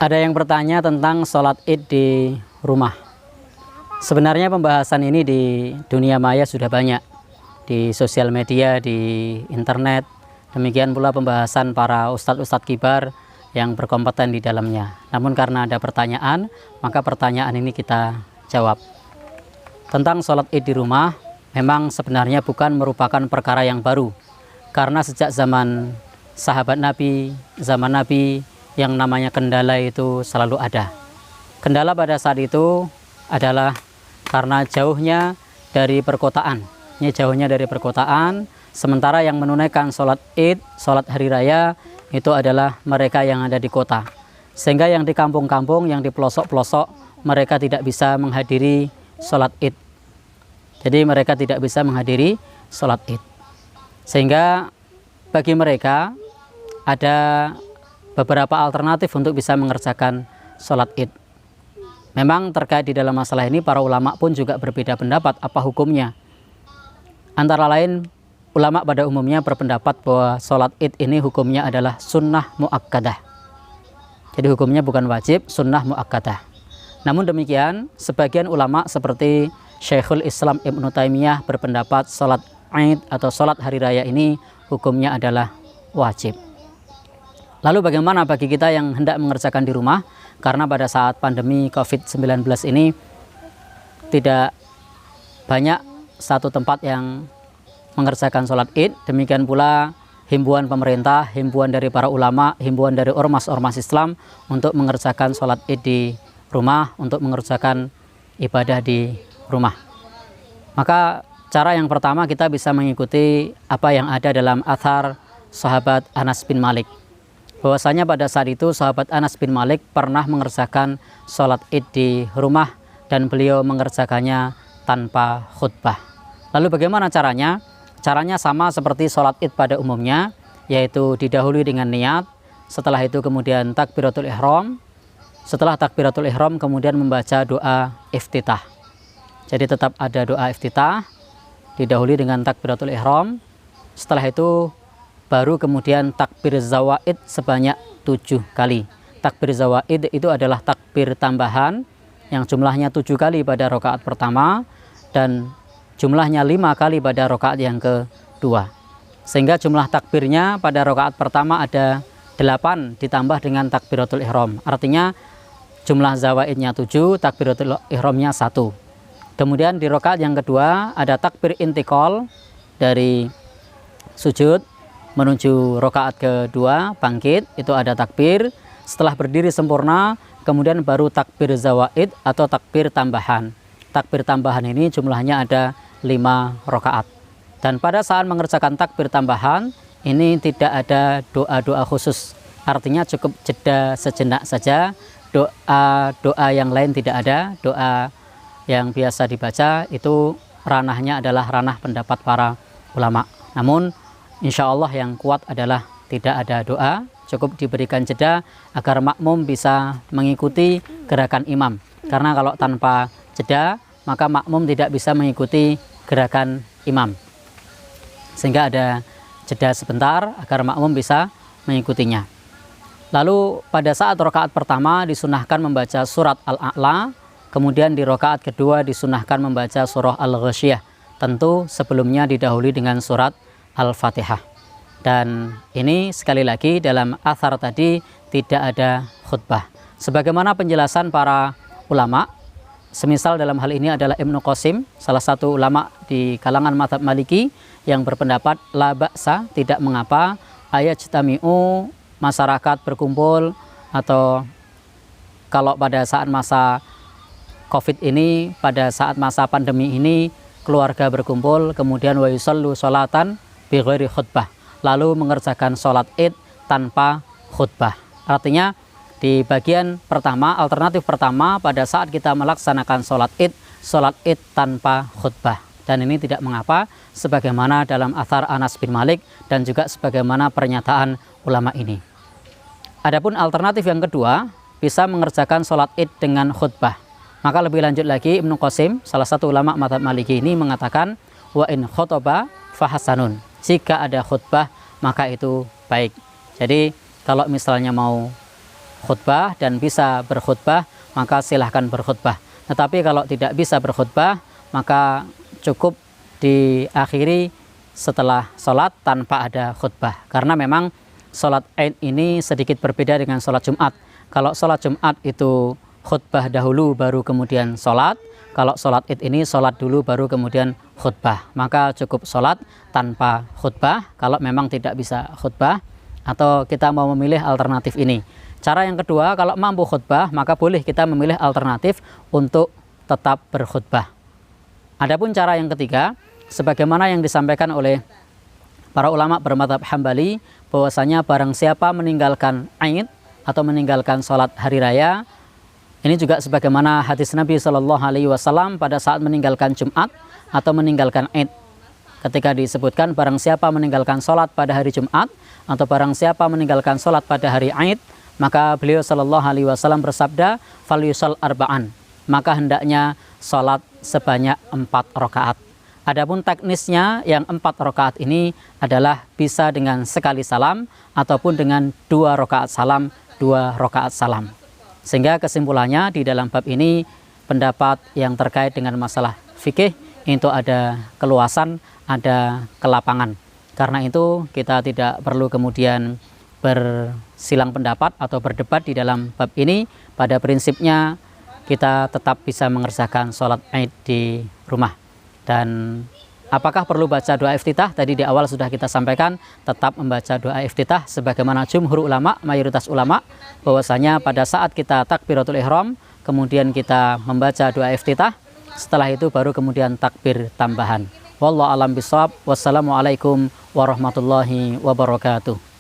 Ada yang bertanya tentang sholat id di rumah. Sebenarnya pembahasan ini di dunia maya sudah banyak, di sosial media, di internet. Demikian pula pembahasan para ustadz-ustadz kibar yang berkompeten di dalamnya. Namun karena ada pertanyaan, maka pertanyaan ini kita jawab. Tentang sholat id di rumah, memang sebenarnya bukan merupakan perkara yang baru. Karena sejak zaman sahabat Nabi, zaman Nabi, yang namanya kendala itu selalu ada. Kendala pada saat itu adalah karena jauhnya dari perkotaan. Ini jauhnya dari perkotaan, sementara yang menunaikan sholat id, sholat hari raya, itu adalah mereka yang ada di kota. Sehingga yang di kampung-kampung, yang di pelosok-pelosok, mereka tidak bisa menghadiri sholat id. Jadi mereka tidak bisa menghadiri sholat id. Sehingga bagi mereka ada beberapa alternatif untuk bisa mengerjakan sholat id. Memang terkait di dalam masalah ini para ulama pun juga berbeda pendapat apa hukumnya. Antara lain ulama pada umumnya berpendapat bahwa sholat id ini hukumnya adalah sunnah muakkadah. Jadi hukumnya bukan wajib, sunnah muakkadah. Namun demikian sebagian ulama seperti Syekhul Islam Ibnu Taimiyah berpendapat sholat id atau sholat hari raya ini hukumnya adalah wajib. Lalu bagaimana bagi kita yang hendak mengerjakan di rumah? Karena pada saat pandemi COVID-19 ini tidak banyak satu tempat yang mengerjakan sholat id. Demikian pula himbauan pemerintah, himbauan dari para ulama, himbauan dari ormas-ormas Islam untuk mengerjakan sholat id di rumah, untuk mengerjakan ibadah di rumah. Maka cara yang pertama kita bisa mengikuti apa yang ada dalam athar sahabat Anas bin Malik. Bahwasanya pada saat itu sahabat Anas bin Malik pernah mengerjakan sholat id di rumah dan beliau mengerjakannya tanpa khutbah. Lalu bagaimana caranya? Caranya sama seperti sholat id pada umumnya, yaitu didahului dengan niat, setelah itu kemudian takbiratul ihram, setelah takbiratul ihram kemudian membaca doa iftitah. Jadi tetap ada doa iftitah, didahului dengan takbiratul ihram, setelah itu baru kemudian takbir zawaid sebanyak 7 kali. Takbir zawaid itu adalah takbir tambahan yang jumlahnya 7 kali pada rakaat pertama dan jumlahnya 5 kali pada rakaat yang kedua. Sehingga jumlah takbirnya pada rakaat pertama ada 8 ditambah dengan takbiratul ihram. Artinya jumlah zawaidnya 7, takbiratul ihramnya 1. Kemudian di rakaat yang kedua ada takbir intikal dari sujud menuju rakaat kedua, bangkit, itu ada takbir. Setelah berdiri sempurna, kemudian baru takbir zawaid atau takbir tambahan. Takbir tambahan ini jumlahnya ada 5 rakaat. Dan pada saat mengerjakan takbir tambahan, ini tidak ada doa-doa khusus. Artinya cukup jeda sejenak saja, doa yang lain tidak ada. Doa yang biasa dibaca itu ranahnya adalah ranah pendapat para ulama. Namun insya Allah yang kuat adalah tidak ada doa, cukup diberikan jeda agar makmum bisa mengikuti gerakan imam. Karena kalau tanpa jeda, maka makmum tidak bisa mengikuti gerakan imam. Sehingga ada jeda sebentar agar makmum bisa mengikutinya. Lalu pada saat rakaat pertama disunahkan membaca surat Al-A'la, kemudian di rakaat kedua disunahkan membaca surah Al-Ghasyiyah. Tentu sebelumnya didahului dengan surat Al-Fatihah. Dan ini sekali lagi dalam athar tadi tidak ada khutbah. Sebagaimana penjelasan para ulama, semisal dalam hal ini adalah Ibnu Qasim, salah satu ulama di kalangan mazhab Maliki yang berpendapat la ba'sa, tidak mengapa ayajtami'u, masyarakat berkumpul, atau kalau pada saat masa Covid ini, pada saat masa pandemi ini keluarga berkumpul, kemudian wa yusallu sholatan bi ghairi khutbah, lalu mengerjakan sholat id tanpa khutbah. Artinya di bagian pertama, alternatif pertama pada saat kita melaksanakan sholat id tanpa khutbah. Dan ini tidak mengapa sebagaimana dalam athar Anas bin Malik dan juga sebagaimana pernyataan ulama ini. Adapun alternatif yang kedua, bisa mengerjakan sholat id dengan khutbah. Maka lebih lanjut lagi Ibnu Qasim, salah satu ulama mazhab Maliki ini mengatakan wa in khotoba fahasanun. Jika ada khutbah maka itu baik. Jadi kalau misalnya mau khutbah dan bisa berkhutbah, maka silahkan berkhutbah. Tetapi kalau tidak bisa berkhutbah, maka cukup diakhiri setelah sholat tanpa ada khutbah. Karena memang sholat Id ini sedikit berbeda dengan sholat Jumat. Kalau sholat Jumat itu khutbah dahulu baru kemudian sholat. Kalau sholat Id ini sholat dulu baru kemudian khutbah. Maka cukup sholat tanpa khutbah kalau memang tidak bisa khutbah, atau kita mau memilih alternatif ini. Cara yang kedua, kalau mampu khutbah maka boleh kita memilih alternatif untuk tetap berkhutbah. Adapun cara yang ketiga, sebagaimana yang disampaikan oleh para ulama bermadzhab Hambali, bahwasanya barang siapa meninggalkan Id atau meninggalkan sholat hari raya, ini juga sebagaimana hadis Nabi Shallallahu Alaihi Wasallam pada saat meninggalkan Jumat atau meninggalkan Id. Ketika disebutkan barang siapa meninggalkan sholat pada hari Jumat atau barang siapa meninggalkan sholat pada hari Id, maka beliau Shallallahu Alaihi Wasallam bersabda, "Falyushol arba'an." Maka hendaknya sholat sebanyak 4 rakaat. Adapun teknisnya yang 4 rakaat ini adalah bisa dengan sekali salam ataupun dengan 2 rakaat salam, 2 rakaat salam. Sehingga kesimpulannya di dalam bab ini pendapat yang terkait dengan masalah fikih itu ada keluasan, ada kelapangan. Karena itu kita tidak perlu kemudian bersilang pendapat atau berdebat di dalam bab ini. Pada prinsipnya kita tetap bisa mengerjakan sholat Id di rumah. Dan apakah perlu baca doa iftitah? Tadi di awal sudah kita sampaikan, tetap membaca doa iftitah sebagaimana jumhur ulama, mayoritas ulama, bahwasanya pada saat kita takbiratul ihram, kemudian kita membaca doa iftitah, setelah itu baru kemudian takbir tambahan. Wallahu a'lam bishawab. Wassalamualaikum warahmatullahi wabarakatuh.